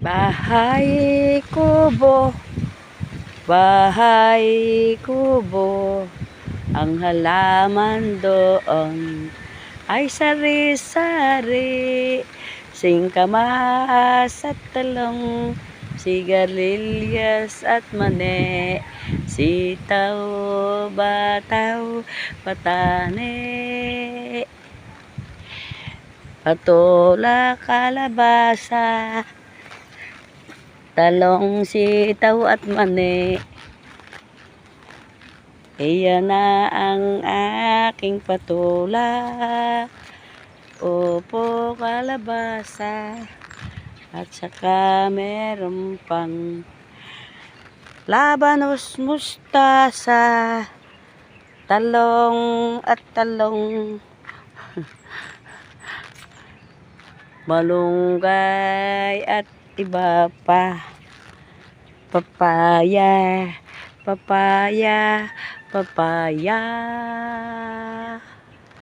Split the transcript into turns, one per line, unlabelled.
Bahay kubo, bahay kubo, ang halaman doon ay sari-sari, singkamas at talong, sigarilyas at mani, sitaw, bataw, patani, patola, kalabasa, talong, sitaw at mani. Iyan na ang aking patola, upo, kalabasa, at saka meron pang labanos, mustasa, talong at talong, malunggay at iba pa, papaya, papaya, papaya.